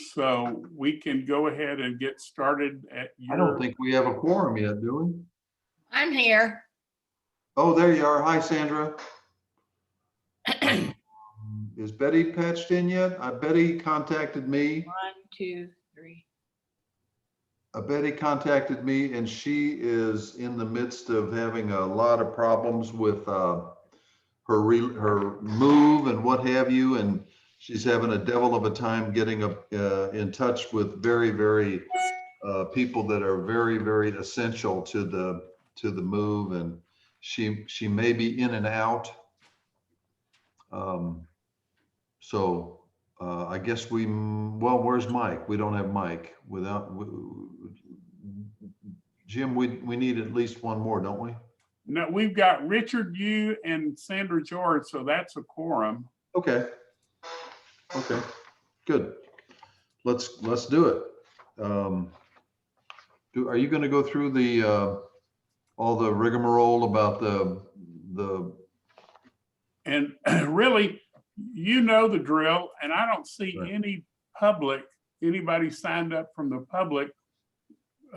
So we can go ahead and get started at I don't your, think we have a quorum yet, do we? I'm here. Oh, there you are. Hi, Sandra. Is Betty patched in yet? Betty contacted me. 1, 2, 3. Betty contacted me and she is in the midst of having a lot of problems with her move and what have you. And she's having a devil of a time getting in touch with very people that are very essential to the move. And she may be in and out. So I guess well, where's Mike? We don't have Mike. Jim, we need at least one more, don't we? no, we've got Richard, you and Sandra George, so that's a quorum. Okay, good. Let's do it. Are you going to go through the all the rigmarole about the And really, you know the drill, and I don't see Right. anybody signed up from the public.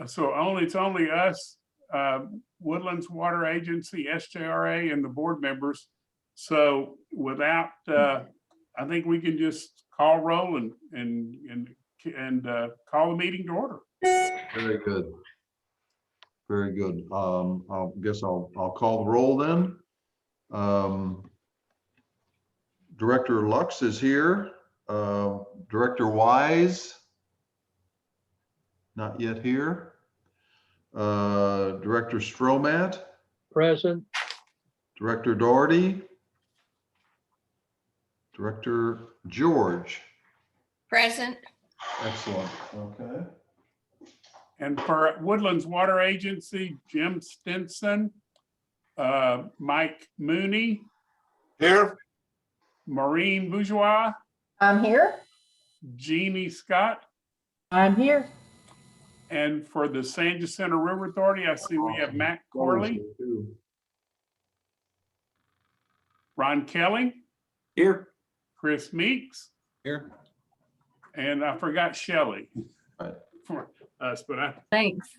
So it's only us, Woodlands Water Agency, SJRA, and the board members. So without, I think we can just call roll and call the meeting to order. Very good. Very good. I guess I'll call the roll then. Director Lux is here. Director Wise, not yet here. Director Stromat, Present. Director Doherty, Director George. Present. Excellent. Okay. And for Woodlands Water Agency, Jim Stinson, Mike Mooney, Here. Maureen Bourgeois, I'm here. Jeannie Scott, I'm here. and for the San Jacinto River Authority, I see we have Matt Corley, Ron Kelly, Here. Chris Meeks, Here. and I forgot Shelley Right. for us, but Thanks.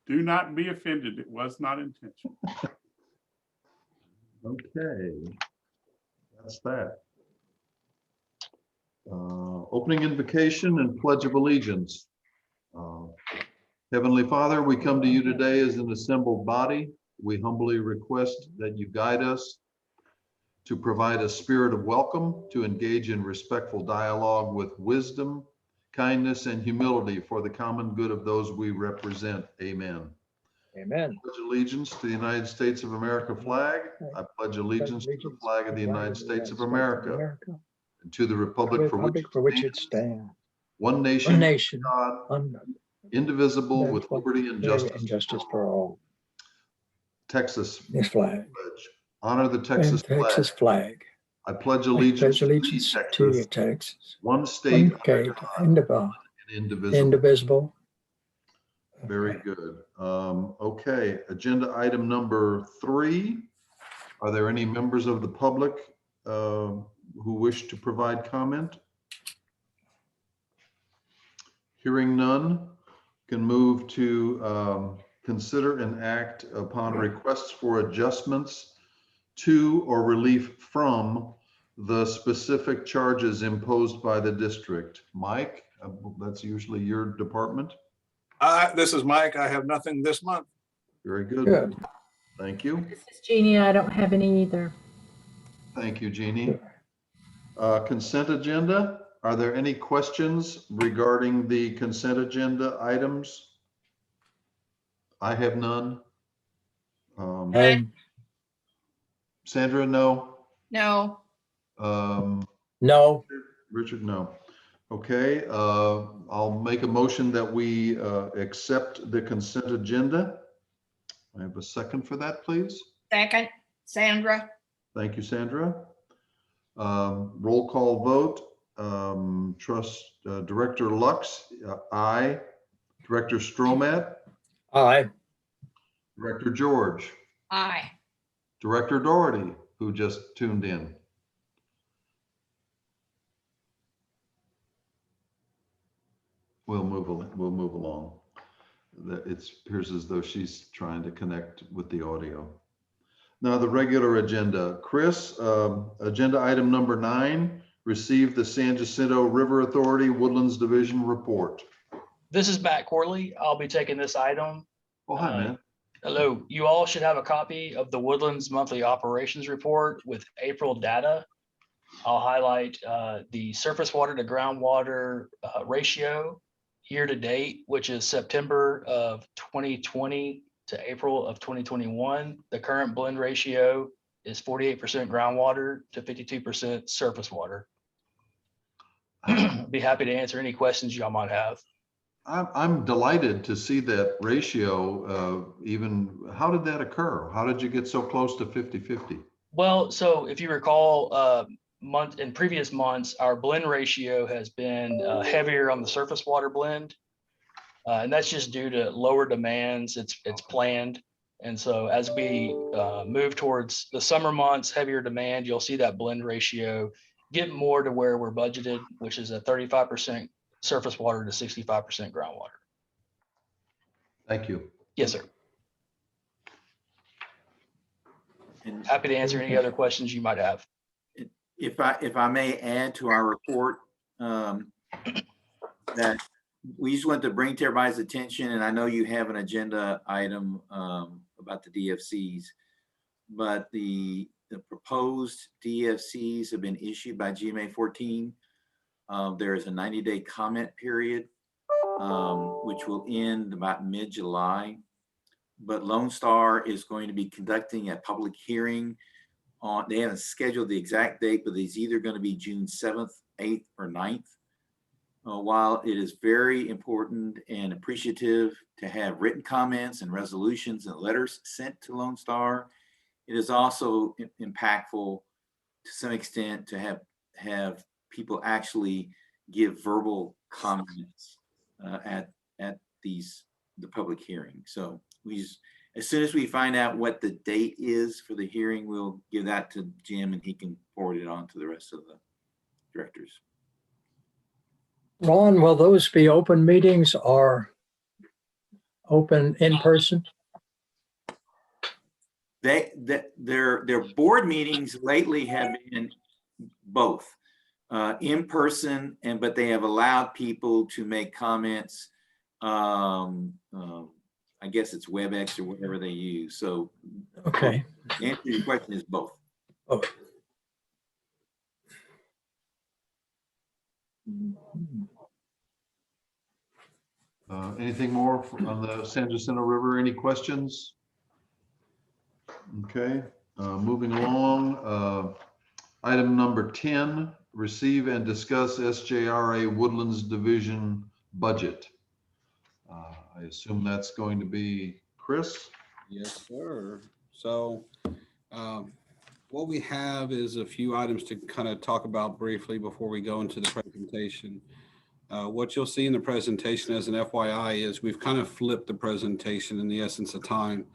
do not be offended. It was not intentional. Okay. That's that. Opening invocation and pledge of allegiance. Heavenly Father, we come to you today as an assembled body. We humbly request that you guide us to provide a spirit of welcome, to engage in respectful dialogue with wisdom, kindness, and humility for the common good of those we represent. Amen. Amen. Pledge allegiance to the United States of America flag. I pledge allegiance to the flag of the United States of America and to the republic for which it stands, one nation, God, indivisible, with liberty and justice for all. Texas This flag. pledge. Honor the And Texas Texas flag. flag. I pledge I allegiance pledge allegiance to to Texas, Texas. one state, Okay, under God, and indivisible. indivisible. Very good. Okay, agenda item number 3. Are there any members of the public who wish to provide comment? Hearing none, can move to consider and act upon requests for adjustments to or relief from the specific charges imposed by the district. Mike, that's usually your department. This is Mike. I have nothing this month. Very good. Good. Thank you. This is Jeannie. I don't have any either. Thank you, Jeannie. Consent agenda. Are there any questions regarding the consent agenda items? I have none. And Sandra, no. No. no, Richard, no. Okay, I'll make a motion that we accept the consent agenda. I have a second for that, please. Second. Sandra. Thank you, Sandra. Roll call vote. Director Lux, aye. Director Stromat, aye. Director George, Aye. Director Doherty, who just tuned in. We'll move along. It appears as though she's trying to connect with the audio. Now, the regular agenda. Chris, agenda item number 9, receive the San Jacinto River Authority Woodlands Division report. This is Matt Corley. I'll be taking this item. Oh, hi, man. Hello. You all should have a copy of the Woodlands monthly operations report with April data. I'll highlight the surface water to groundwater ratio year to date, which is September of 2020 to April of 2021. The current blend ratio is 48% groundwater to 52% surface water. Be happy to answer any questions y'all might have. I'm delighted to see that ratio. Even how did that occur? How did you get so close to 50-50? Well, so if you recall, in previous months, our blend ratio has been heavier on the surface water blend. And that's just due to lower demands. It's planned. And so as we move towards the summer months, heavier demand, you'll see that blend ratio get more to where we're budgeted, which is a 35% surface water to 65% groundwater. Thank you. Yes, sir. And Happy to answer any other questions you might have. if I may add to our report, that we just want to bring to everybody's attention, and I know you have an agenda item about the DFCs, but the proposed DFCs have been issued by GMA 14. There is a 90-day comment period, which will end about mid-July. But Lone Star is going to be conducting a public hearing on, they haven't scheduled the exact date, but it's either going to be June 7th, 8th, or 9th. While it is very important and appreciative to have written comments and resolutions and letters sent to Lone Star, it is also impactful to some extent to have people actually give verbal comments at the public hearing. So as soon as we find out what the date is for the hearing, we'll give that to Jim and he can forward it on to the rest of the directors. Ron, will those be open meetings or open in person? Their board meetings lately have been both in person, but they have allowed people to make comments. I guess it's WebEx or whatever they use. So, Okay. the answer to your question is both. Oh. Anything more on the San Jacinto River? Any questions? Okay, moving along. Item number 10, receive and discuss SJRA Woodlands Division budget. I assume that's going to be Chris? Yes, sir. So what we have is a few items to kind of talk about briefly before we go into the presentation. What you'll see in the presentation as an FYI is we've kind of flipped the presentation in the essence of time.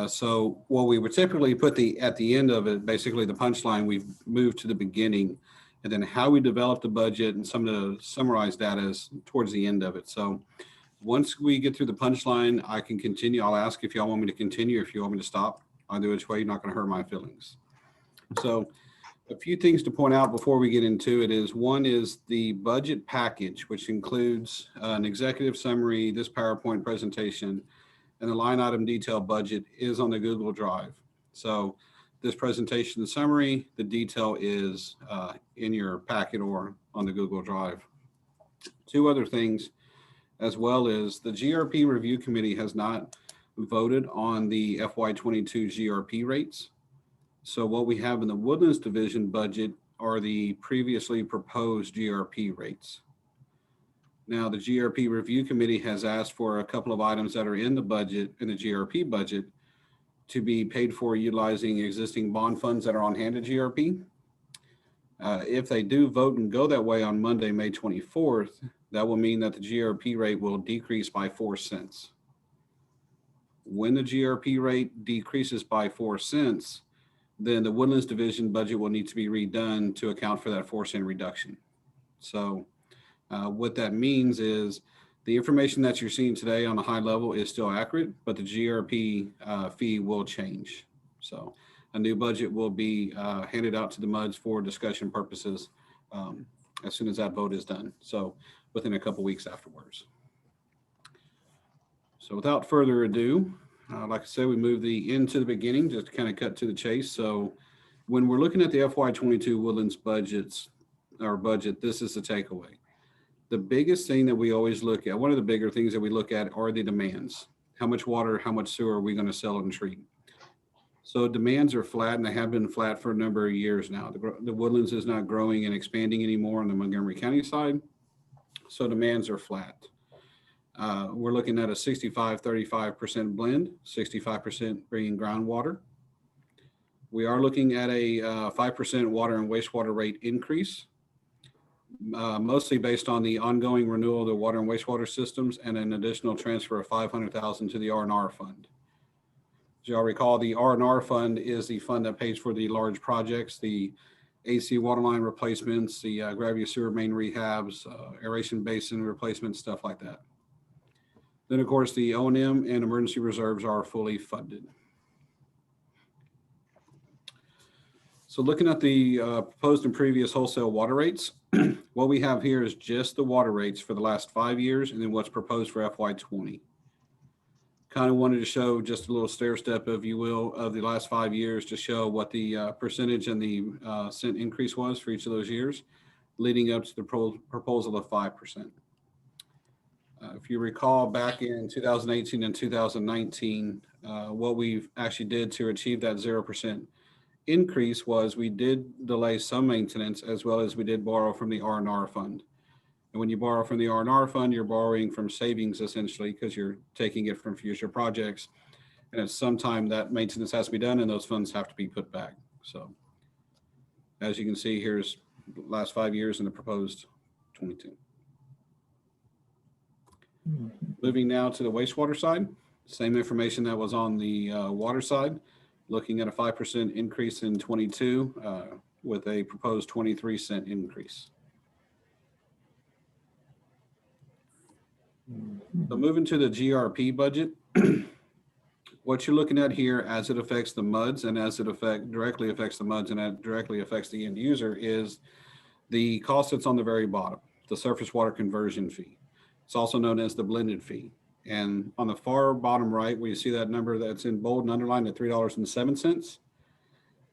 So what we would typically put at the end of it, basically the punchline, we've moved to the beginning, and then how we develop the budget and some of the summarized data is towards the end of it. So once we get through the punchline, I can continue. I'll ask if y'all want me to continue or if you want me to stop. Either which way, you're not going to hurt my feelings. So a few things to point out before we get into it is, one is the budget package, which includes an executive summary, this PowerPoint presentation, and the line item detail budget is on the Google Drive. So this presentation summary, the detail is in your packet or on the Google Drive. Two other things as well is the GRP Review Committee has not voted on the FY22 GRP rates. So what we have in the Woodlands Division budget are the previously proposed GRP rates. Now, the GRP Review Committee has asked for a couple of items that are in the budget, in the GRP budget, to be paid for utilizing existing bond funds that are on hand at GRP. If they do vote and go that way on Monday, May 24th, that will mean that the GRP rate will decrease by 4 cents. When the GRP rate decreases by 4 cents, then the Woodlands Division budget will need to be redone to account for that 4 cent reduction. So what that means is The information that you're seeing today on a high level is still accurate, but the GRP fee will change. So a new budget will be handed out to the MUDs for discussion purposes as soon as that vote is done. So within a couple weeks afterwards. So without further ado, like I said, we move the end to the beginning, just to kind of cut to the chase. So when we're looking at the FY22 Woodlands budget, this is the takeaway. The biggest thing that we always look at, one of the bigger things that we look at are the demands. How much water, how much sewer are we going to sell and treat? So demands are flat, and they have been flat for a number of years now. The Woodlands is not growing and expanding anymore on the Montgomery County side. So demands are flat. We're looking at a 65-35% blend, 65% bringing groundwater. We are looking at a 5% water and wastewater rate increase, mostly based on the ongoing renewal of the water and wastewater systems and an additional transfer of $500,000 to the R&R fund. As y'all recall, the R&R fund is the fund that pays for the large projects, the AC water line replacements, the gravity sewer main rehabs, aeration basin replacements, stuff like that. Then, of course, the O&M and emergency reserves are fully funded. So looking at the proposed and previous wholesale water rates, what we have here is just the water rates for the last 5 years and then what's proposed for FY20. Kind of wanted to show just a little stair step, if you will, of the last 5 years to show what the percentage and the cent increase was for each of those years, leading up to the proposal of 5%. If you recall back in 2018 and 2019, what we actually did to achieve that 0% increase was we did delay some maintenance, as well as we did borrow from the R&R fund. And when you borrow from the R&R fund, you're borrowing from savings essentially, because you're taking it from future projects. And at some time that maintenance has to be done and those funds have to be put back. So as you can see, here's the last 5 years and the proposed 22. Moving now to the wastewater side, same information that was on the water side, looking at a 5% increase in 22 with a proposed 23-cent increase. So moving to the GRP budget, what you're looking at here as it affects the MUDs and as it directly affects the MUDs and that directly affects the end user is the cost that's on the very bottom, the surface water conversion fee. It's also known as the blended fee. And on the far bottom right, where you see that number that's in bold and underlined at $3.07,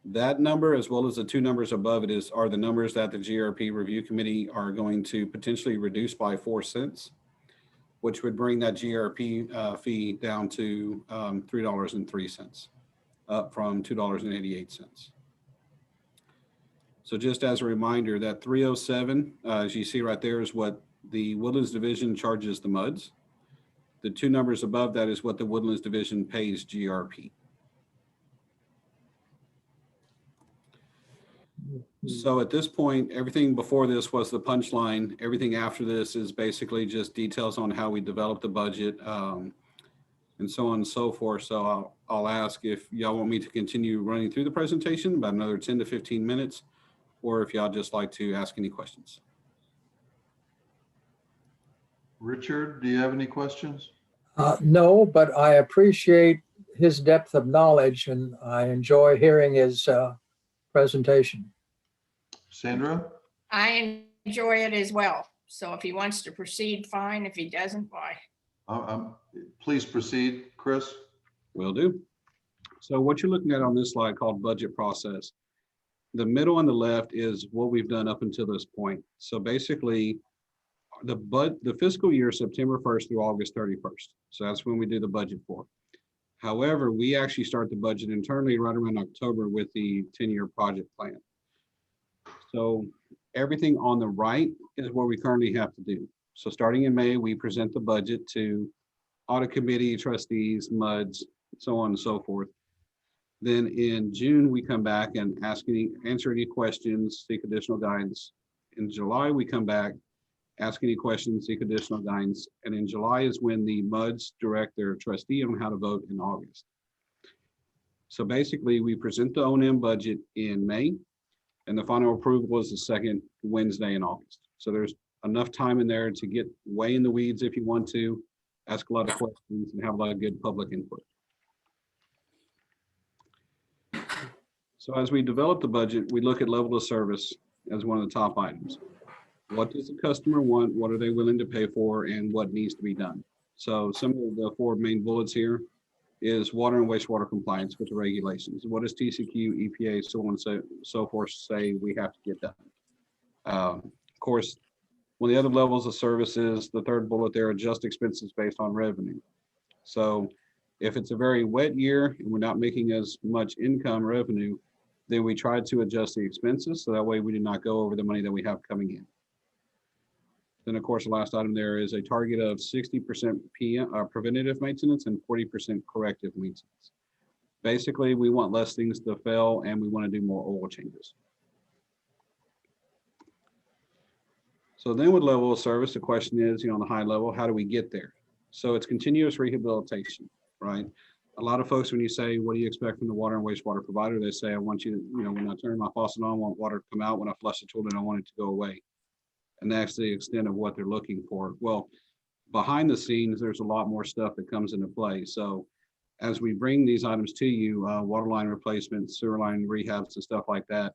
that number, as well as the two numbers above it, are the numbers that the GRP review committee are going to potentially reduce by 4 cents, which would bring that GRP fee down to $3.03, up from $2.88. So just as a reminder, that 307, as you see right there, is what the Woodlands division charges the MUDs. The two numbers above that is what the Woodlands division pays GRP. So at this point, everything before this was the punchline. Everything after this is basically just details on how we develop the budget and so on and so forth. So I'll ask if y'all want me to continue running through the presentation about another 10 to 15 minutes, or if y'all just like to ask any questions. Richard, do you have any questions? No, but I appreciate his depth of knowledge and I enjoy hearing his presentation. Sandra? I enjoy it as well. So if he wants to proceed, fine. If he doesn't, why? Please proceed, Chris. Will do. So what you're looking at on this slide called budget process, the middle and the left is what we've done up until this point. So basically, the fiscal year September 1st through August 31st. So that's when we do the budget for. However, we actually start the budget internally right around October with the 10-year project plan. So everything on the right is what we currently have to do. So starting in May, we present the budget to audit committee, trustees, MUDs, so on and so forth. Then in June, we come back and answer any questions, seek additional guidance. In July, we come back, ask any questions, seek additional guidance. And in July is when the MUDs direct their trustee on how to vote in August. So basically, we present the O&M budget in May, and the final approval is the second Wednesday in August. So there's enough time in there to get way in the weeds if you want to, ask a lot of questions and have a lot of good public input. So as we develop the budget, we look at level of service as one of the top items. What does the customer want? What are they willing to pay for? And what needs to be done? So some of the 4 main bullets here is water and wastewater compliance with the regulations. What does TCQ, EPA, so on and so forth say we have to get done? Of course, one of the other levels of services, the 3rd bullet there, adjust expenses based on revenue. So if it's a very wet year and we're not making as much income revenue, then we try to adjust the expenses so that way we do not go over the money that we have coming in. Then of course, the last item there is a target of 60% preventative maintenance and 40% corrective maintenance. Basically, we want less things to fail and we want to do more oil changes. So then with level of service, the question is, on the high level, how do we get there? So it's continuous rehabilitation, right? A lot of folks, when you say, what do you expect from the water and wastewater provider? They say, I want you to, when I turn my faucet on, I want water to come out. When I flush the toilet, I want it to go away. And that's the extent of what they're looking for. Well, behind the scenes, there's a lot more stuff that comes into play. So as we bring these items to you, water line replacements, sewer line rehabs and stuff like that,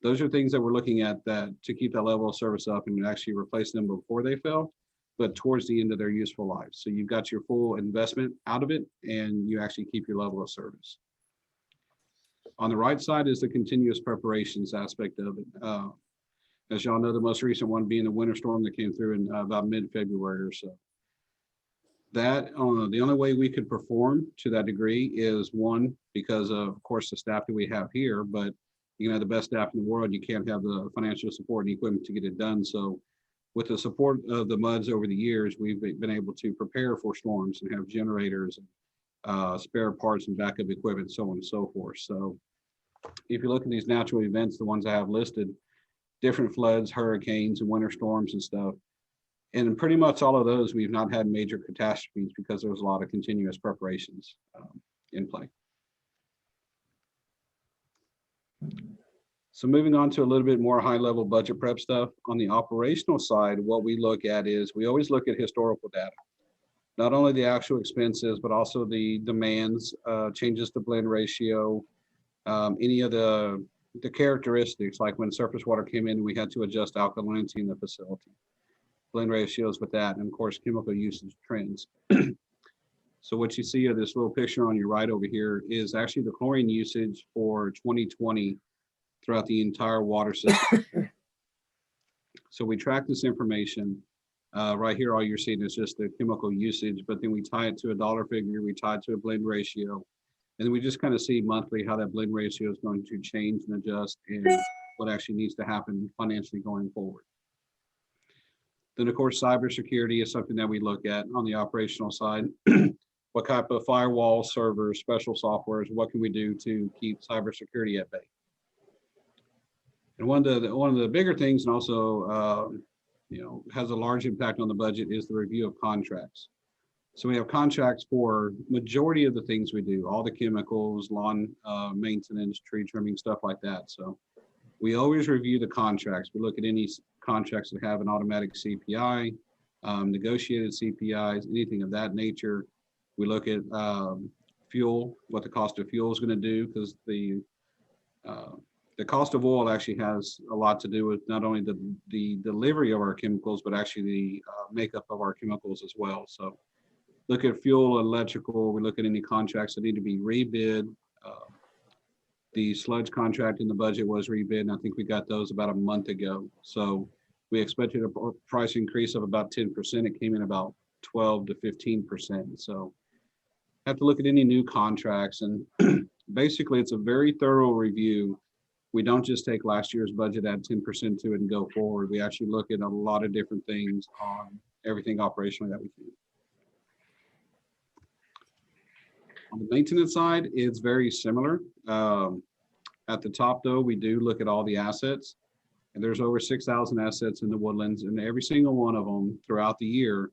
those are things that we're looking at that to keep that level of service up and actually replace them before they fail, but towards the end of their useful life. So you've got your full investment out of it and you actually keep your level of service. On the right side is the continuous preparations aspect of it. As y'all know, the most recent one being the winter storm that came through in about mid-February or so. That the only way we could perform to that degree is one, because of course the staff that we have here, but you can have the best staff in the world, you can't have the financial support and equipment to get it done. So with the support of the MUDs over the years, we've been able to prepare for storms and have generators, spare parts and backup equipment, so on and so forth. So if you look at these natural events, the ones I have listed, different floods, hurricanes, and winter storms and stuff. And in pretty much all of those, we've not had major catastrophes because there was a lot of continuous preparations in play. So moving on to a little bit more high-level budget prep stuff. On the operational side, what we look at is we always look at historical data. Not only the actual expenses, but also the demands, changes to blend ratio, any of the characteristics, like when surface water came in, we had to adjust alkalinity in the facility, blend ratios with that, and of course, chemical usage trends. So what you see of this little picture on your right over here is actually the chlorine usage for 2020 throughout the entire water system. So we track this information. Right here, all you're seeing is just the chemical usage, but then we tie it to a dollar figure, we tie it to a blend ratio. And then we just kind of see monthly how that blend ratio is going to change and adjust and what actually needs to happen financially going forward. Then of course, cybersecurity is something that we look at on the operational side. What type of firewall servers, special softwares, what can we do to keep cybersecurity at bay? And one of the bigger things, and also has a large impact on the budget, is the review of contracts. So we have contracts for majority of the things we do, all the chemicals, lawn maintenance, tree trimming, stuff like that. So we always review the contracts. We look at any contracts that have an automatic CPI, negotiated CPIs, anything of that nature. We look at fuel, what the cost of fuel is going to do, because the cost of oil actually has a lot to do with not only the delivery of our chemicals, but actually the makeup of our chemicals as well. So look at fuel, electrical, we look at any contracts that need to be rebid. The sludge contract in the budget was rebid, and I think we got those about a month ago. So we expected a price increase of about 10%. It came in about 12 to 15%. So have to look at any new contracts, and basically it's a very thorough review. We don't just take last year's budget, add 10% to it and go forward. We actually look at a lot of different things on everything operationally that we do. On the maintenance side, it's very similar. At the top though, we do look at all the assets, and there's over 6,000 assets in the Woodlands, and every single one of them throughout the year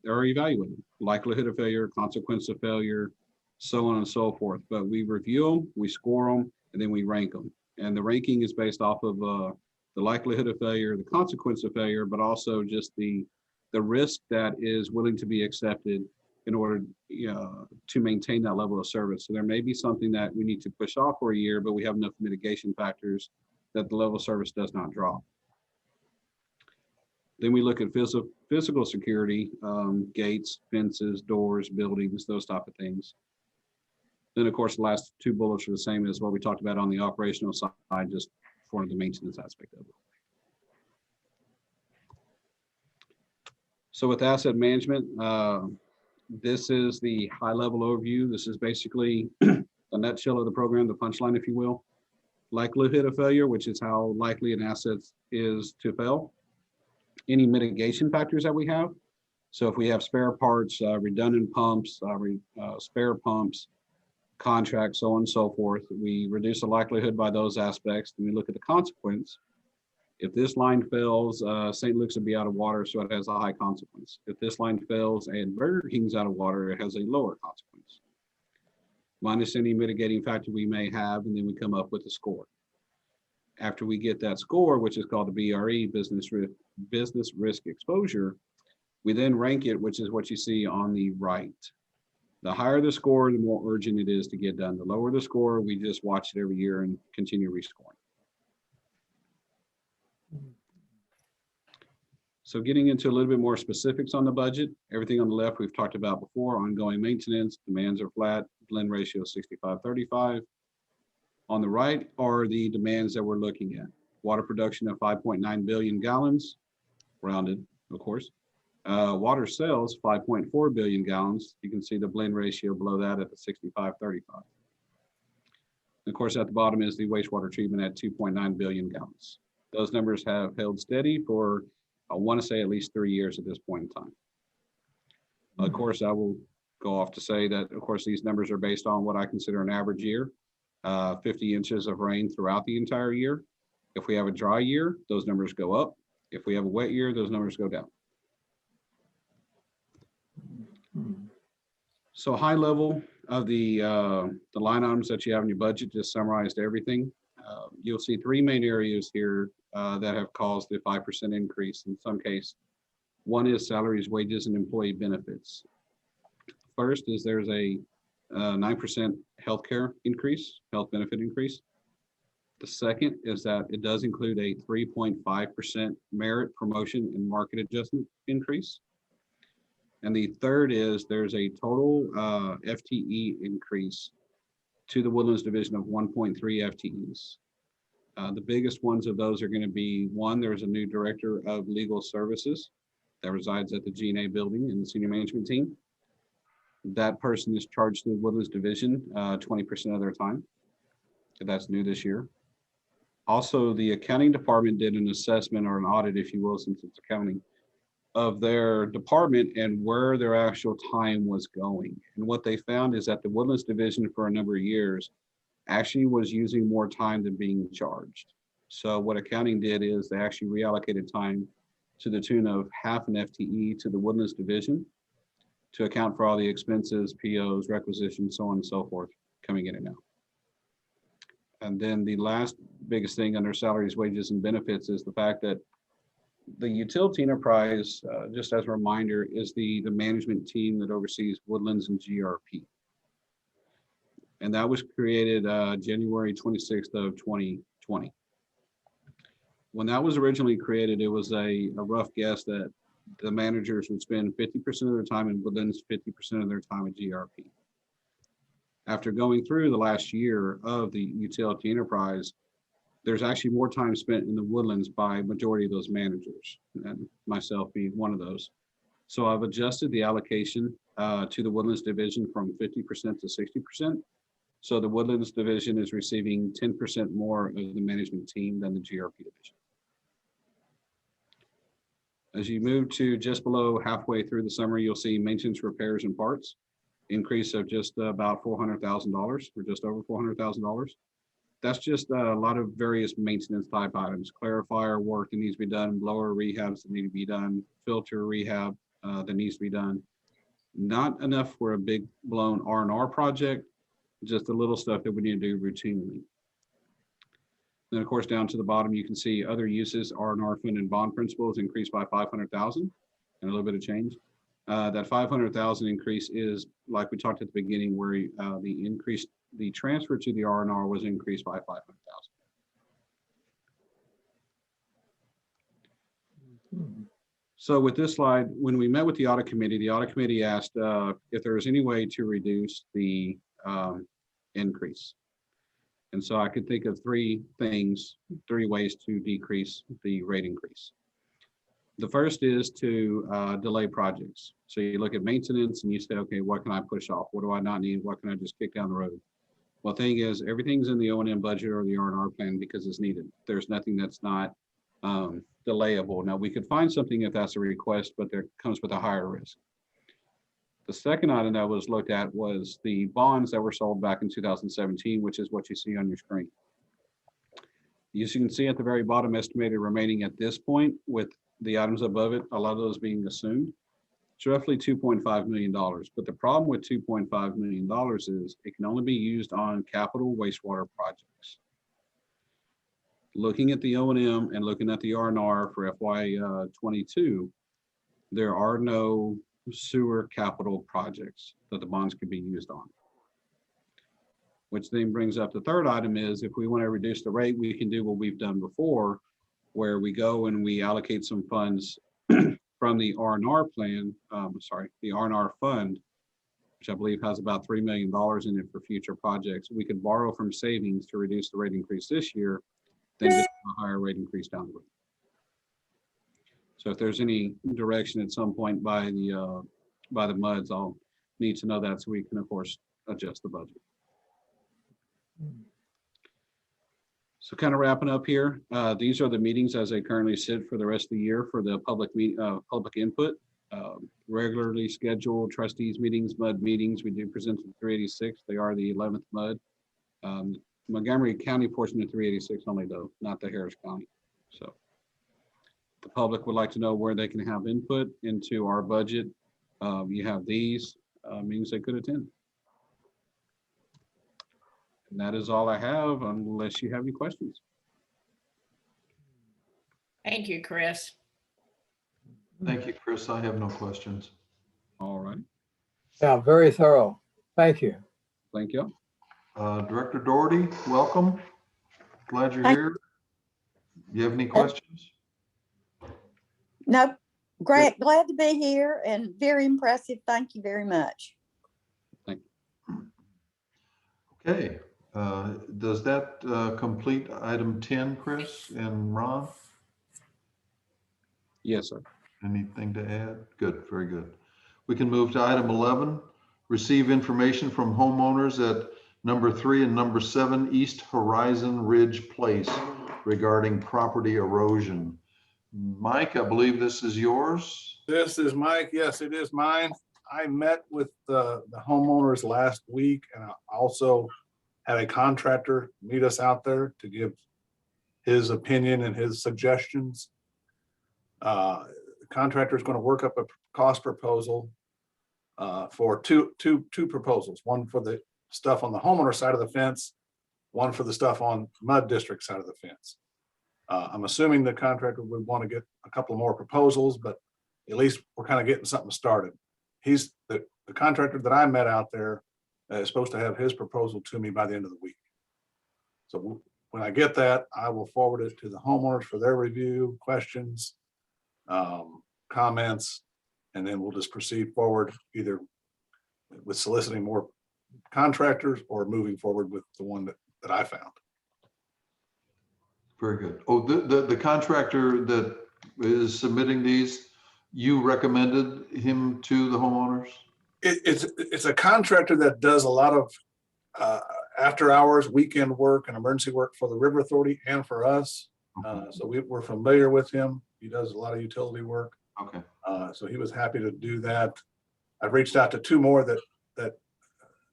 are evaluated. Likelihood of failure, consequence of failure, so on and so forth. But we review them, we score them, and then we rank them. And the ranking is based off of the the likelihood of failure, the consequence of failure, but also just the risk that is willing to be accepted in order to maintain that level of service. So there may be something that we need to push off for a year, but we have enough mitigation factors that the level of service does not drop. Then we look at physical security, gates, fences, doors, buildings, those type of things. Then, of course, the last two bullets are the same as what we talked about on the operational side, just for the maintenance aspect of it. So with asset management, this is the high-level overview. This is basically a nutshell of the program, the punchline, if you will. Likelihood of failure, which is how likely an asset is to fail. Any mitigation factors that we have. So if we have spare parts, redundant pumps, spare pumps, contracts, so on and so forth, we reduce the likelihood by those aspects. Then we look at the consequence. If this line fails, St. Luke's will be out of water, so it has a high consequence. If this line fails and Burger King's out of water, it has a lower consequence. Minus any mitigating factor we may have, and then we come up with a score. After we get that score, which is called the BRE, business risk exposure, we then rank it, which is what you see on the right. The higher the score, the more urgent it is to get done. The lower the score, we just watch it every year and continue rescoring. So getting into a little bit more specifics on the budget, everything on the left we've talked about before, ongoing maintenance, demands are flat, blend ratio 65-35. On the right are the demands that we're looking at. Water production of 5.9 billion gallons, rounded, of course. Water sales, 5.4 billion gallons. You can see the blend ratio below that at the 65-35. Of course, at the bottom is the wastewater treatment at 2.9 billion gallons. Those numbers have held steady for, I want to say, at least 3 years at this point in time. Of course, I will go off to say that, of course, these numbers are based on what I consider an average year, 50 inches of rain throughout the entire year. If we have a dry year, those numbers go up. If we have a wet year, those numbers go down. So high level of the line items that you have in your budget, just summarized everything. You'll see three main areas here that have caused the 5% increase in some case. One is salaries, wages, and employee benefits. First is there's a 9% healthcare increase, health benefit increase. The second is that it does include a 3.5% merit, promotion, and market adjustment increase. And the third is there's a total FTE increase to the Woodlands division of 1.3 FTEs. The biggest ones of those are going to be, one, there's a new director of legal services that resides at the G&A building in the senior management team. That person is charged to the Woodlands division 20% of their time. That's new this year. Also, the accounting department did an assessment or an audit, if you will, since it's accounting, of their department and where their actual time was going. And what they found is that the Woodlands division for a number of years actually was using more time than being charged. So what accounting did is they actually reallocated time to the tune of half an FTE to the Woodlands division to account for all the expenses, POs, requisitions, so on and so forth coming in and out. And then the last biggest thing under salaries, wages, and benefits is the fact that the utility enterprise, just as a reminder, is the management team that oversees Woodlands and GRP. And that was created January 26th of 2020. When that was originally created, it was a rough guess that the managers would spend 50% of their time in Woodlands, 50% of their time at GRP. After going through the last year of the utility enterprise, there's actually more time spent in the Woodlands by majority of those managers, and myself being one of those. So I've adjusted the allocation to the Woodlands division from 50% to 60%. So the Woodlands division is receiving 10% more of the management team than the GRP division. As you move to just below halfway through the summer, you'll see maintenance, repairs, and parts increase of just about $400,000, or just over $400,000. That's just a lot of various maintenance type items, clarifier work that needs to be done, blower rehabs that need to be done, filter rehab that needs to be done. Not enough for a big blown R&R project, just the little stuff that we need to do routinely. Then, of course, down to the bottom, you can see other uses, R&R fund and bond principals increased by 500,000 and a little bit of change. That 500,000 increase is, like we talked at the beginning, where the transfer to the R&R was increased by 500,000. So with this slide, when we met with the audit committee asked if there was any way to reduce the increase. And so I could think of three ways to decrease the rate increase. The first is to delay projects. So you look at maintenance and you say, okay, what can I push off? What do I not need? What can I just kick down the road? Well, thing is, everything's in the O&M budget or the R&R plan because it's needed. There's nothing that's not delayable. Now, we could find something if that's a request, but there comes with a higher risk. The second item that was looked at was the bonds that were sold back in 2017, which is what you see on your screen. As you can see at the very bottom, estimated remaining at this point with the items above it, a lot of those being assumed, it's roughly $2.5 million. But the problem with $2.5 million is it can only be used on capital wastewater projects. Looking at the O&M and looking at the R&R for FY22, there are no sewer capital projects that the bonds could be used on. Which then brings up the third item is if we want to reduce the rate, we can do what we've done before, where we go and we allocate some funds from the R&R plan, the R&R fund, which I believe has about $3 million in it for future projects. We could borrow from savings to reduce the rate increase this year, then get a higher rate increase down the road. So if there's any direction at some point by the MUDs, I'll need to know that so we can, of course, adjust the budget. So kind of wrapping up here, these are the meetings as they currently sit for the rest of the year for the public input. Regularly scheduled trustees meetings, MUD meetings. We do present to 386. They are the 11th MUD. Montgomery County portion of 386 only though, not the Harris County. So the public would like to know where they can have input into our budget. You have these meetings they could attend. And that is all I have, unless you have any questions. Thank you, Chris. Thank you, Chris. I have no questions. All right. Yeah, very thorough. Thank you. Thank you. Director Doherty, welcome. Glad you're Thank- here. You have any questions? Nope. Great. Glad to be here and very impressive. Thank you very much. Thank you. Okay. Does that complete item 10, Chris and Ron? Yes, sir. Anything to add? Good, very good. We can move to item 11, receive information from homeowners at number 3 and number 7 East Horizon Ridge Place regarding property erosion. Mike, I believe this is yours. This is Mike. Yes, it is mine. I met with the homeowners last week, and I also had a contractor meet us out there to give his opinion and his suggestions. The contractor is going to work up a cost proposal for two proposals, one for the stuff on the homeowner side of the fence, one for the stuff on MUD district side of the fence. I'm assuming the contractor would want to get a couple more proposals, but at least we're kind of getting something started. He's the contractor that I met out there is supposed to have his proposal to me by the end of the week. So when I get that, I will forward it to the homeowners for their review, questions, comments, and then we'll just proceed forward either with soliciting more contractors or moving forward with the one that I found. Very good. Oh, the contractor that is submitting these, you recommended him to the homeowners? It's a contractor that does a lot of after hours, weekend work and emergency work for the River Authority and for us. So we're familiar with him. He does a lot of utility work. Okay. So he was happy to do that. I've reached out to 2 more that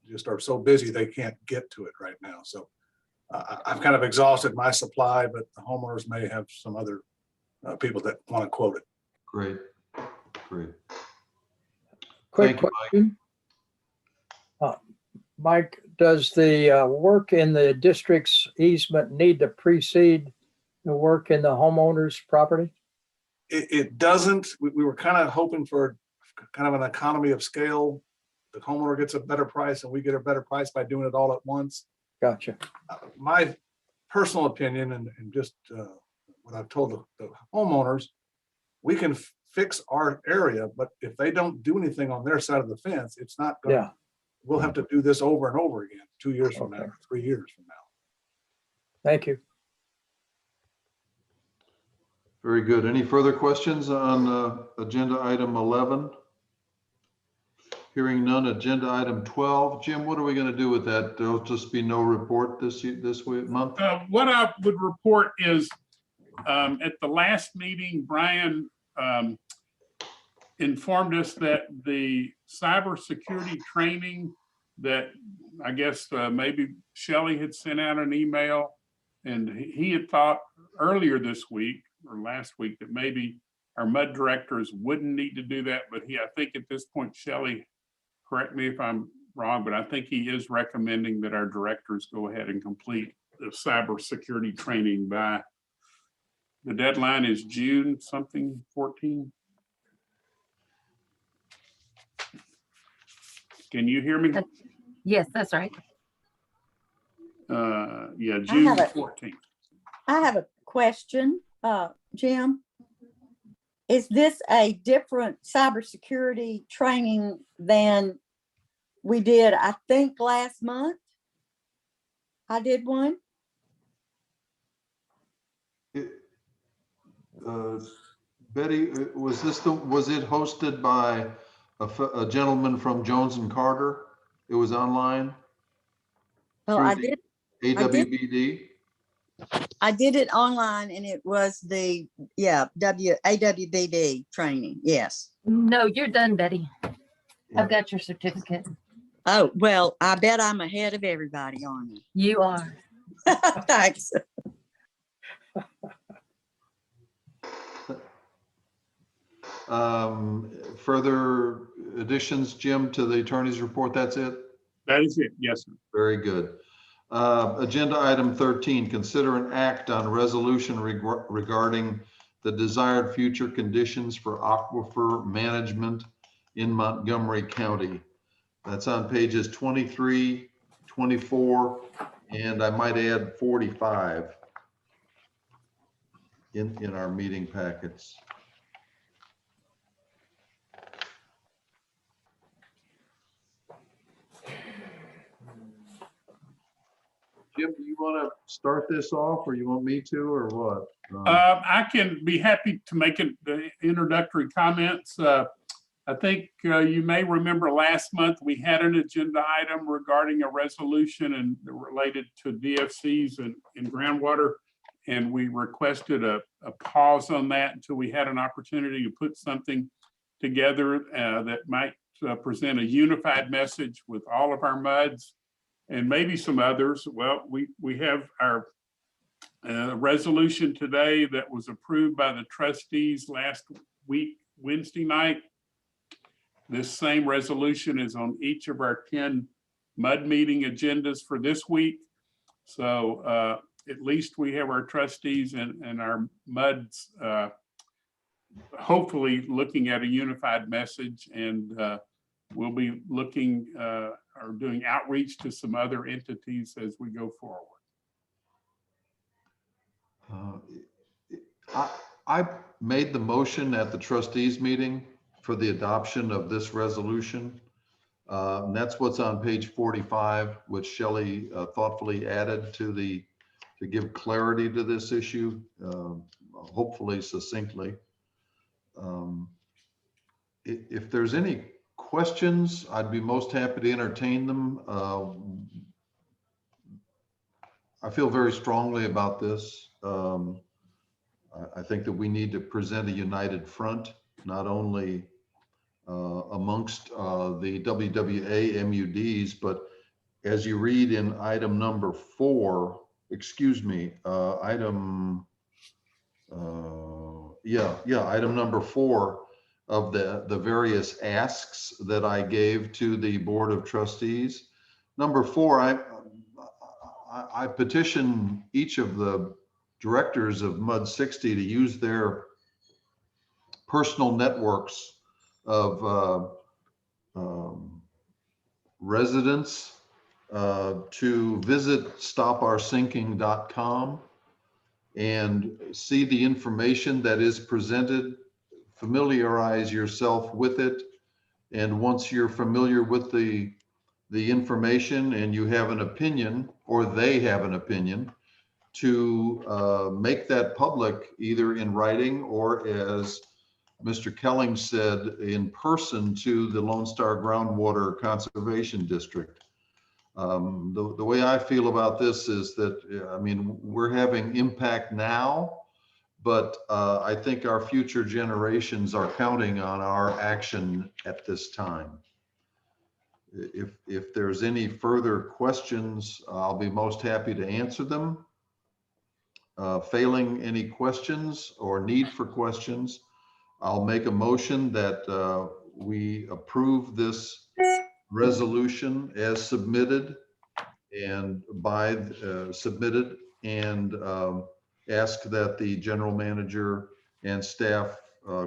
just are so busy they can't get to it right now. So I've kind of exhausted my supply, but the homeowners may have some other people that want to quote it. Great. Great. Quick Thank you, Mike. question. Mike, does the work in the district's easement need to precede the work in the homeowner's property? It doesn't. We were kind of hoping for kind of an economy of scale. The homeowner gets a better price and we get a better price by doing it all at once. Gotcha. My personal opinion and just what I've told the homeowners, we can fix our area, but if they don't do anything on their side of the fence, it's not going to, Yeah. we'll have to do this over and over again, 2 years from now, Okay. 3 years from now. Thank you. Very good. Any further questions on agenda item 11? Hearing none, agenda item 12. Jim, what are we going to do with that? There'll just be no report this month? What I would report is at the last meeting, Brian informed us that the cybersecurity training that I guess maybe Shelley had sent out an email, and he had thought earlier this week or last week that maybe our MUD directors wouldn't need to do that, but I think at this point, Shelley, correct me if I'm wrong, but I think he is recommending that our directors go ahead and complete the cybersecurity training by, the deadline is June something 14. Can you hear me? Yes, that's right. Yeah, June 14th. I have a question, Jim. Is this a different cybersecurity training than we did, I think, last month? I did one. Betty, was it hosted by a gentleman from Jones and Carter? It was online? Well, I did. AWBD? I did it online and it was the, AWBD training. Yes. No, you're done, Betty. I've got your certificate. Oh, well, I bet I'm ahead of everybody on it. You are. Thanks. Further additions, Jim, to the attorney's report? That's it? That is it. Yes, sir. Very good. Agenda item 13, consider an act on resolution regarding the desired future conditions for aquifer management in Montgomery County. That's on pages 23, 24, and I might add 45 in our meeting packets. Jim, do you want to start this off or you want me to, or what? I can be happy to make the introductory comments. I think you may remember last month we had an agenda item regarding a resolution and related to DFCs and groundwater. And we requested a pause on that until we had an opportunity to put something together that might present a unified message with all of our MUDs and maybe some others. Well, we have our resolution today that was approved by the trustees last week, Wednesday night. This same resolution is on each of our 10 MUD meeting agendas for this week. So at least we have our trustees and our MUDs hopefully looking at a unified message, and we'll be looking or doing outreach to some other entities as we go forward. I made the motion at the trustees meeting for the adoption of this resolution. And that's what's on page 45, which Shelley thoughtfully added to give clarity to this issue, hopefully succinctly. If there's any questions, I'd be most happy to entertain them. I feel very strongly about this. I think that we need to present a united front, not only amongst the WWA MUDs, but as you read in item number 4, item number 4 of the various asks that I gave to the Board of Trustees. Number 4, I petition each of the directors of MUD 60 to use their personal networks of residents to visit stopoursinking.com and see the information that is presented, familiarize yourself with it. And once you're familiar with the information and you have an opinion, or they have an opinion, to make that public either in writing or, as Mr. Kelling said, in person to the Lone Star Groundwater Conservation District. The way I feel about this is that, I mean, we're having impact now, but I think our future generations are counting on our action at this time. If there's any further questions, I'll be most happy to answer them. Failing any questions or need for questions, I'll make a motion that we approve this resolution as submitted and submitted, and ask that the general manager and staff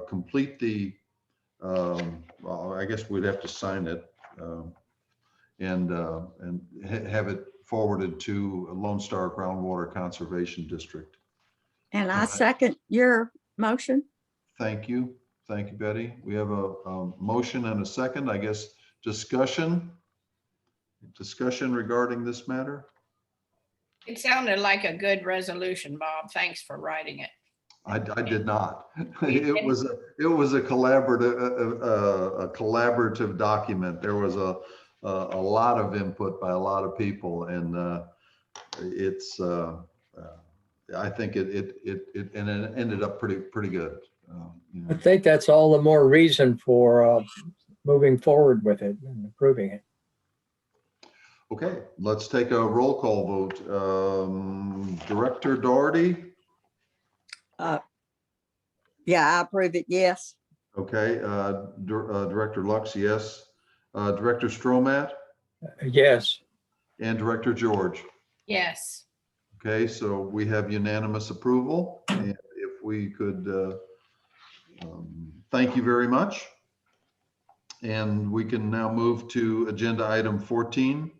complete the, well, I guess we'd have to sign it, and have it forwarded to Lone Star Groundwater Conservation District. And I second your motion. Thank you. Thank you, Betty. We have a motion and a second, I guess. Discussion regarding this matter? It sounded like a good resolution, Bob. Thanks for writing it. I did not. It was a collaborative document. There was a lot of input by a lot of people, and I think it ended up pretty good. You know. I think that's all the more reason for moving forward with it and approving it. Okay, let's take a roll call vote. Director Doherty? Yeah, I approve it. Yes. Okay, Director Lux, yes. Director Stromat? Yes. And Director George? Yes. Okay, so we have unanimous approval. And if we could, thank you very much. And we can now move to agenda item 14.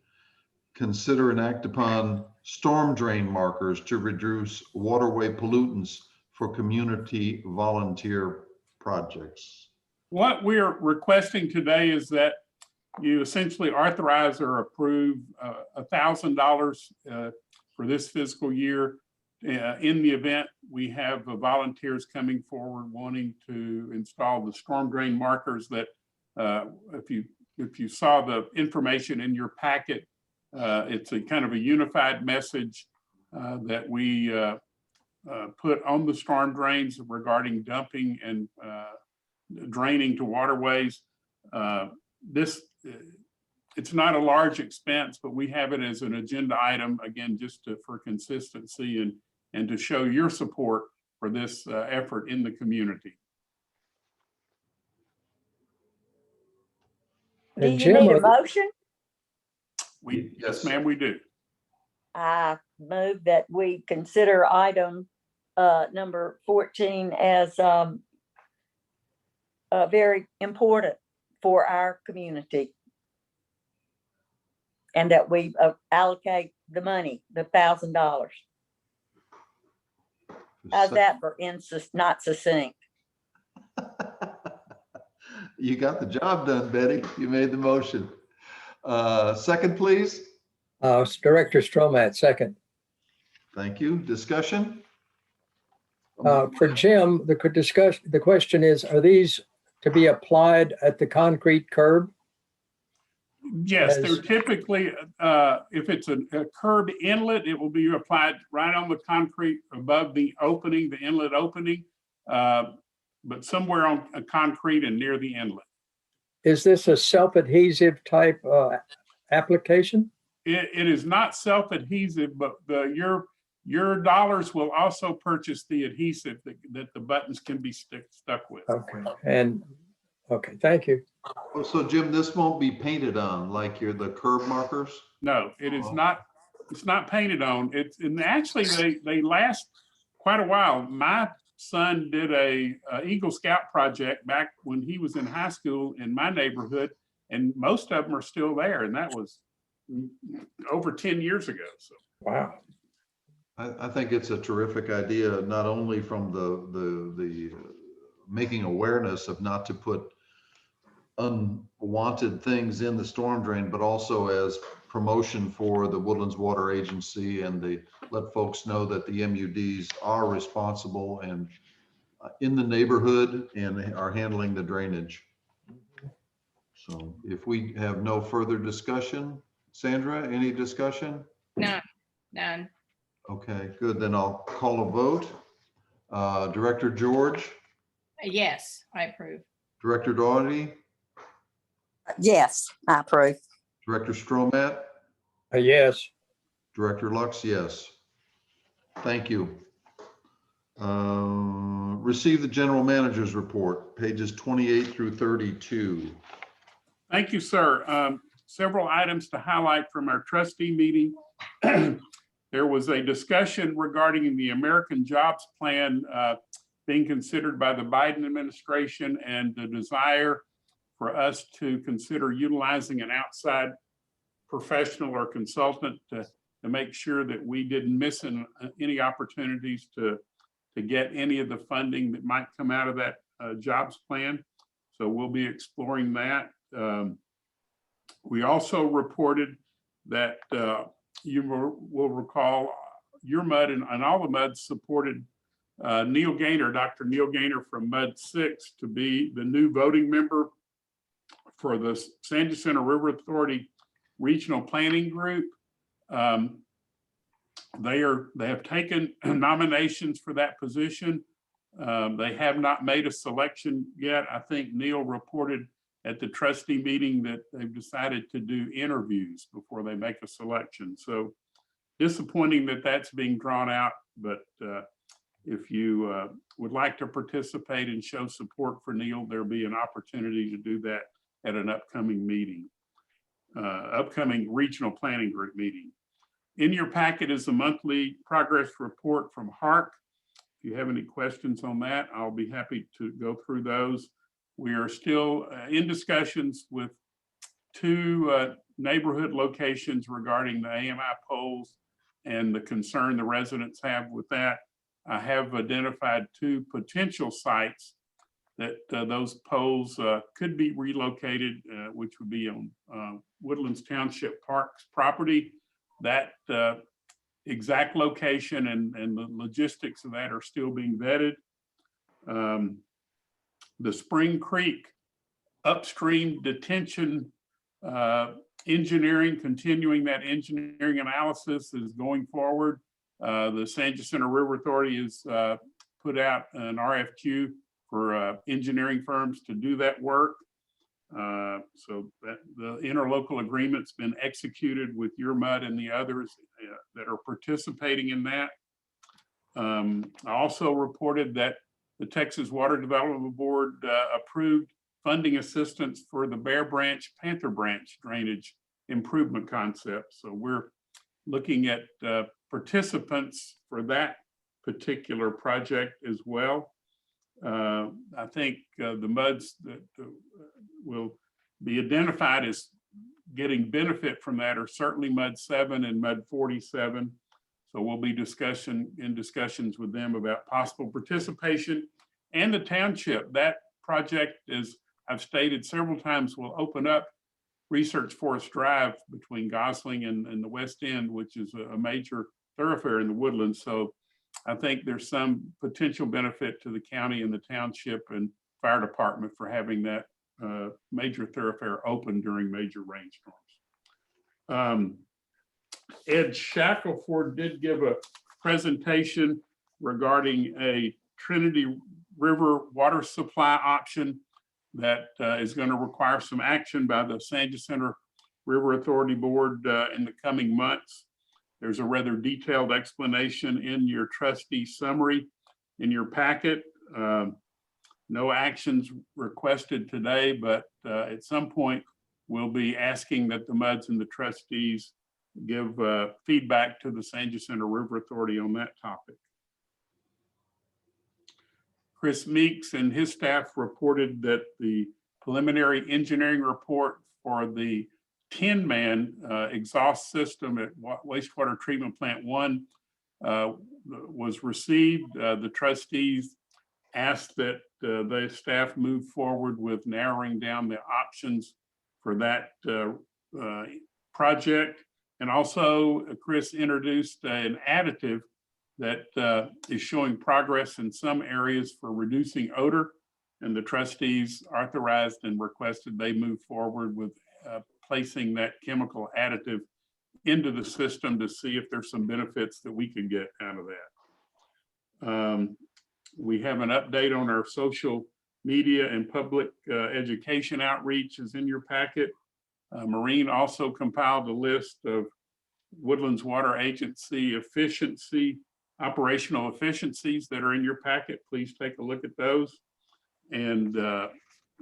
Consider and act upon storm drain markers to reduce waterway pollutants for community volunteer projects. What we're requesting today is that you essentially authorize or approve $1,000 for this fiscal year. In the event we have volunteers coming forward wanting to install the storm drain markers that if you saw the information in your packet, it's a kind of a unified message that we put on the storm drains regarding dumping and draining to waterways. It's not a large expense, but we have it as an agenda item, again, just for consistency and to show your support for this effort in the community. Do And you Jim, need a motion? Yes, ma'am, we do. I move that we consider item number 14 as very important for our community. And that we allocate the money, the $1,000. How's that for not succinct? You got the job done, Betty. You made the motion. Second, please. Director Stromat, second. Thank you. Discussion? For Jim, the question is, are these to be applied at the concrete curb? Yes, they're typically, if it's a curb inlet, it will be applied right on the concrete above the opening, the inlet opening, but somewhere on a concrete and near the inlet. Is this a self-adhesive type application? It is not self-adhesive, but your dollars will also purchase the adhesive that the buttons can be stuck with. Okay, and Okay, thank you. Oh, so Jim, this won't be painted on like the curb markers? No, it is not, it's not painted on. It's, and actually they last quite a while. My son did a Eagle Scout project back when he was in high school in my neighborhood, and most of them are still there. And that was over 10 years ago. So. Wow. I think it's a terrific idea, not only from the making awareness of not to put unwanted things in the storm drain, but also as promotion for the Woodlands Water Agency, and they let folks know that the MUDs are responsible and in the neighborhood and are handling the drainage. So if we have no further discussion, Sandra, any discussion? None. Okay, good. Then I'll call a vote. Director George, Yes, I approve. Director Doughty, Yes, I approve. Director Stromat, Yes. Director Lux, yes. Thank you. Receive the general manager's report, pages 28 through 32. Thank you, sir. Several items to highlight from our trustee meeting. There was a discussion regarding the American Jobs Plan being considered by the Biden administration, and the desire for us to consider utilizing an outside professional or consultant to make sure that we didn't miss any opportunities to get any of the funding that might come out of that jobs plan. So we'll be exploring that. We also reported that you will recall your MUD and all the MUDs supported Neil Gaynor, Dr. Neil Gaynor from MUD 6 to be the new voting member for the San Jacinto River Authority Regional Planning Group. They have taken nominations for that position. They have not made a selection yet. I think Neil reported at the trustee meeting that they've decided to do interviews before they make a selection. So disappointing that that's being drawn out, but if you would like to participate and show support for Neil, there'll be an opportunity to do that at an upcoming meeting, upcoming regional planning group meeting. In your packet is a monthly progress report from HARC. If you have any questions on that, I'll be happy to go through those. We are still in discussions with 2 neighborhood locations regarding the AMI poles and the concern the residents have with that. I have identified 2 potential sites that those poles could be relocated, which would be on Woodlands Township Parks property. That exact location and the logistics of that are still being vetted. The Spring Creek upstream detention engineering, continuing that engineering analysis is going forward. The San Jacinto River Authority has put out an RFQ for engineering firms to do that work. So that the interlocal agreement's been executed with your MUD and the others that are participating in that. I also reported that the Texas Water Development Board approved funding assistance for the Bear Branch, Panther Branch drainage improvement concept. So we're looking at participants for that particular project as well. I think the MUDs that will be identified as getting benefit from that are certainly MUD 7 and MUD 47. So we'll be in discussions with them about possible participation. And the township, that project, as I've stated several times, will open up Research Forest Drive between Gosling and the West End, which is a major thoroughfare in the Woodlands. So I think there's some potential benefit to the county and the township and fire department for having that major thoroughfare open during major rainstorms. Ed Shackelford did give a presentation regarding a Trinity River water supply option that is going to require some action by the San Jacinto River Authority Board in the coming months. There's a rather detailed explanation in your trustee summary in your packet. No actions requested today, but at some point, we'll be asking that the MUDs and the trustees give feedback to the San Jacinto River Authority on that topic. Chris Meeks and his staff reported that the preliminary engineering report for the 10-man exhaust system at wastewater treatment plant 1 was received. The trustees asked that the staff move forward with narrowing down the options for that project. And also, Chris introduced an additive that is showing progress in some areas for reducing odor, and the trustees authorized and requested they move forward with placing that chemical additive into the system to see if there's some benefits that we can get out of that. We have an update on our social media and public education outreach is in your packet. Maureen also compiled a list of Woodlands Water Agency operational efficiencies that are in your packet. Please take a look at those. And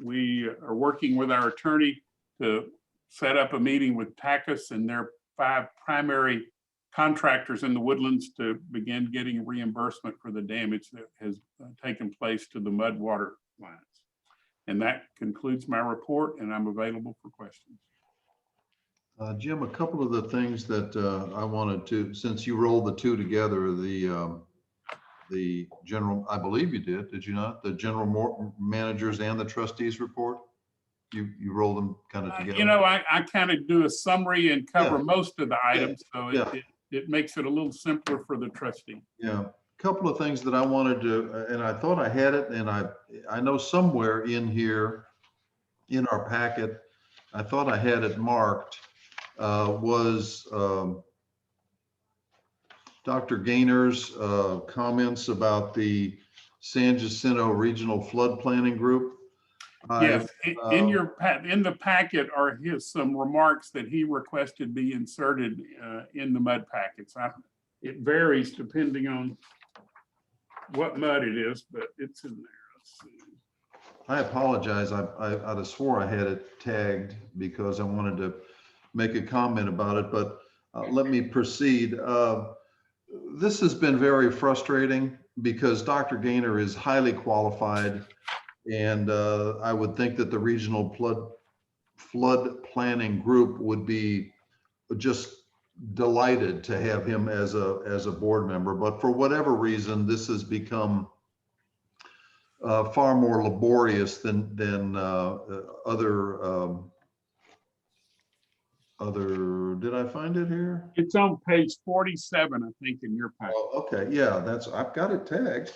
we are working with our attorney to set up a meeting with TACUS and their 5 primary contractors in the Woodlands to begin getting reimbursement for the damage that has taken place to the mud water lines. And that concludes my report, and I'm available for questions. Jim, a couple of the things that I wanted to, since you rolled the two together, the general, I believe you did you not? The general managers and the trustees report? You roll them kind of together? You know, I kind of do a summary and cover Yeah. most of the items, so Yeah. it makes it a little simpler for the trustee. Yeah, a couple of things that I wanted to, and I thought I had it, and I know somewhere in here, in our packet, I thought I had it marked, was Dr. Gaynor's comments about the San Jacinto Regional Flood Planning Group. Yes, in the packet are some remarks that he requested be inserted in the mud packets. It varies depending on what mud it is, but it's in there. Let's see. I apologize. I'd have swore I had it tagged because I wanted to make a comment about it, but let me proceed. This has been very frustrating because Dr. Gaynor is highly qualified, and I would think that the regional flood planning group would be just delighted to have him as a board member. But for whatever reason, this has become far more laborious than other, did I find it here? It's on page 47, I think, in your packet. Oh, okay, yeah, I've got it tagged.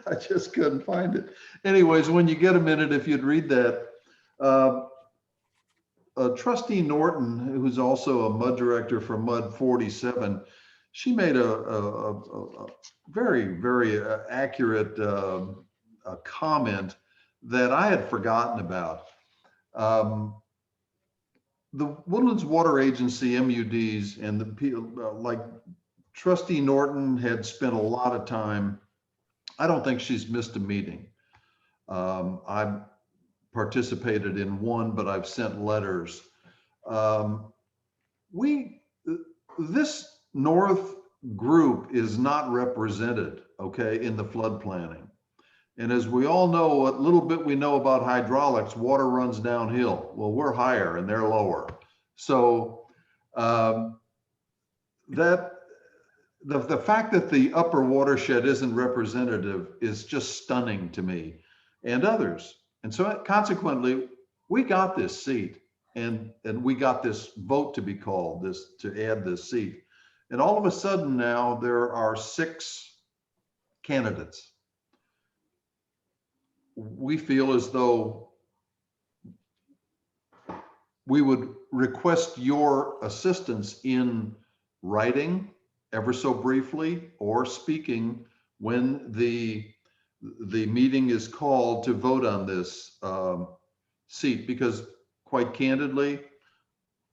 I just couldn't find it. Anyways, when you get a minute, if you'd read that. Trustee Norton, who's also a MUD director for MUD 47, she made a very, very accurate comment that I had forgotten about. The Woodlands Water Agency, MUDs, and the people like Trustee Norton had spent a lot of time. I don't think she's missed a meeting. I've participated in one, but I've sent letters. This North group is not represented, okay, in the flood planning. And as we all know, what little bit we know about hydraulics, water runs downhill. Well, we're higher and they're lower. So the fact that the upper watershed isn't representative is just stunning to me and others. And so consequently, we got this seat and we got this vote to be called, to add this seat. And all of a sudden now there are 6 candidates. We feel as though we would request your assistance in writing ever so briefly or speaking when the meeting is called to vote on this seat, because quite candidly,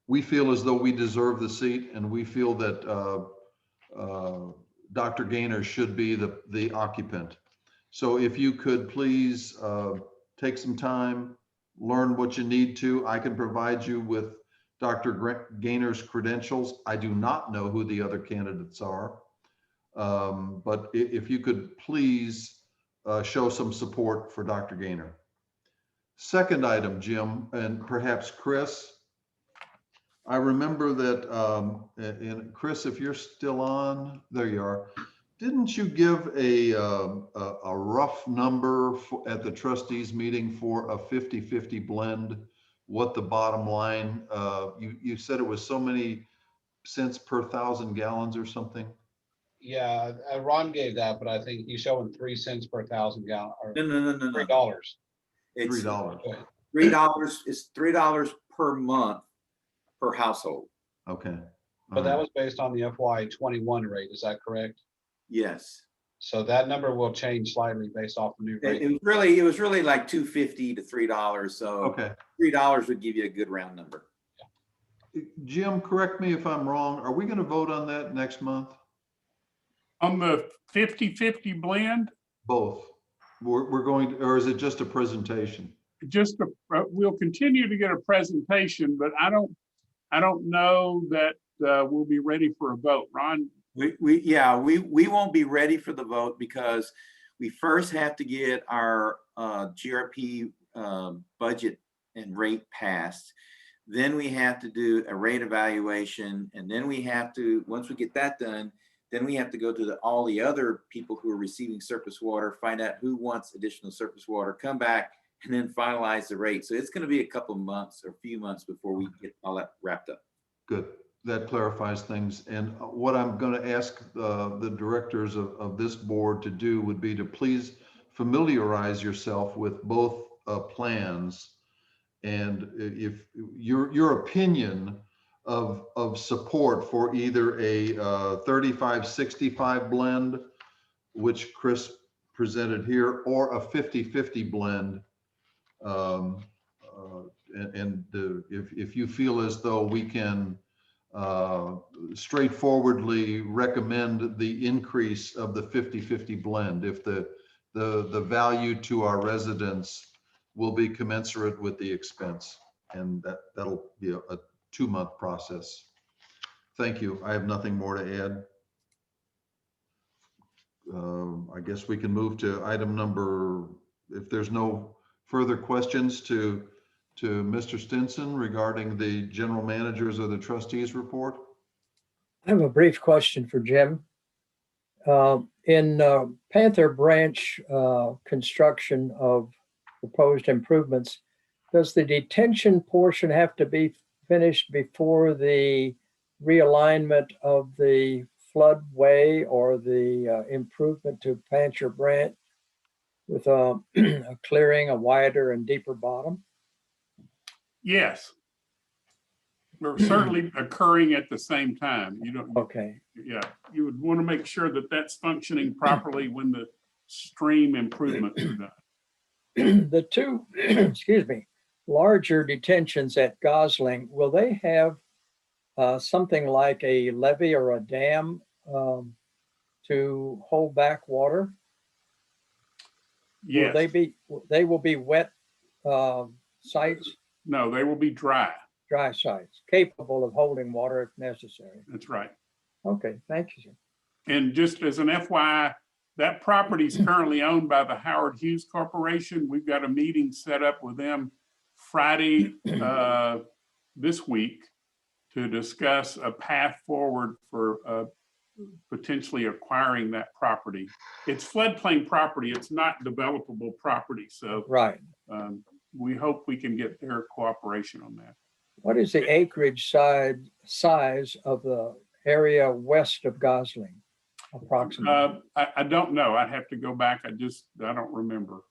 we feel as though we deserve the seat, and we feel that Dr. Gaynor should be the occupant. So if you could please take some time, learn what you need to. I can provide you with Dr. Gaynor's credentials. I do not know who the other candidates are. But if you could please show some support for Dr. Gaynor. Second item, Jim, and perhaps Chris. I remember that, and Chris, if you're still on, there you are. Didn't you give a rough number at the trustees meeting for a 50-50 blend? What the bottom line, you said it was so many cents per 1,000 gallons or something? Yeah, Ron gave that, but I think he's showing 3 cents per 1,000 gallon, or No. $3. It's $3. $3. It's $3 per month per household. Okay. But that was based on the FY21 rate, is that correct? Yes. So that number will change slightly based off the new rate. It was really like $2.50 to $3. So Okay. $3 would give you a good round number. Jim, correct me if I'm wrong. Are we going to vote on that next month? On the 50-50 blend, Both. We're going to, or is it just a presentation? just we'll continue to get a presentation, but I don't know that we'll be ready for a vote. Ron? We won't be ready for the vote because we first have to get our GRP budget and rate passed. Then we have to do a rate evaluation, and then we have to, once we get that done, then we have to go to all the other people who are receiving surface water, find out who wants additional surface water, come back, and then finalize the rate. So it's going to be a couple of months or a few months before we get all that wrapped up. Good. That clarifies things. And what I'm going to ask the directors of this board to do would be to please familiarize yourself with both plans. And if your opinion of support for either a 35-65 blend, which Chris presented here, or a 50-50 blend. If you feel as though we can straightforwardly recommend the increase of the 50-50 blend, if the value to our residents will be commensurate with the expense, and that'll be a 2-month process. Thank you. I have nothing more to add. I guess we can move to item number, if there's no further questions to Mr. Stinson regarding the general managers of the trustees report. I have a brief question for Jim. In Panther Branch construction of proposed improvements, does the detention portion have to be finished before the realignment of the floodway or the improvement to Panther Branch with a clearing, a wider and deeper bottom? Yes. They're certainly occurring at the same time. You don't. Okay. Yeah, you would want to make sure that that's functioning properly when the stream improvements are done. The two, excuse me, larger detentions at Gosling, will they have something like a levee or a dam to hold back water? Yes. They will be wet sites? No, they will be dry. Dry sites, capable of holding water if necessary. That's right. Okay, thank you, sir. And just as an FYI, that property is currently owned by the Howard Hughes Corporation. We've got a meeting set up with them Friday this week to discuss a path forward for potentially acquiring that property. It's floodplain property. It's not developable property. So right. We hope we can get their cooperation on that. What is the acreage size of the area west of Gosling, approximately? I don't know. I'd have to go back. I don't remember.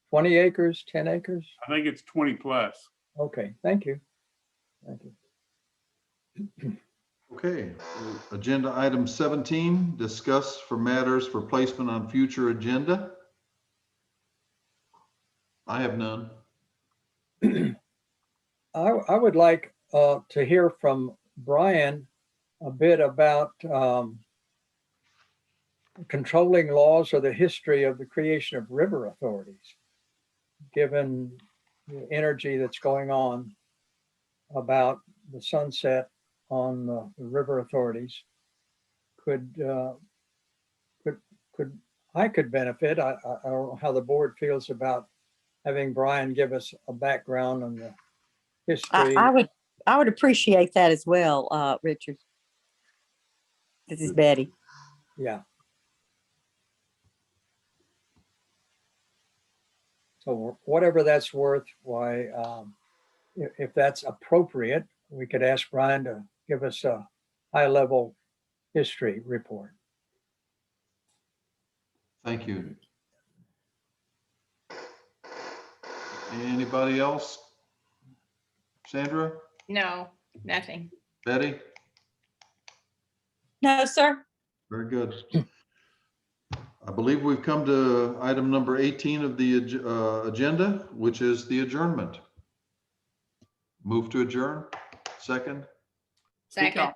20 acres, 10 acres? I think it's 20 plus. Okay, thank you. Thank you. Okay, agenda item 17, discuss for matters for placement on future agenda. I have none. I would like to hear from Brian a bit about controlling laws or the history of the creation of river authorities, given the energy that's going on about the sunset on the river authorities, could I could benefit. I don't know how the board feels about having Brian give us a background on the history. I would appreciate that as well, Richard. This is Betty. Yeah. So whatever that's worth, why, if that's appropriate, we could ask Brian to give us a high-level history report. Thank you. Anybody else? Sandra, No, nothing. Betty? No, sir. Very good. I believe we've come to item number 18 of the agenda, which is the adjournment. Move to adjourn. Second. Second.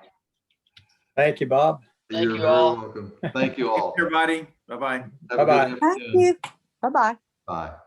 Thank you, Bob. Thank You're you very all. welcome. Thank you all. Everybody, bye-bye. Have a good Bye-bye. Thank afternoon. you. Bye-bye. Bye.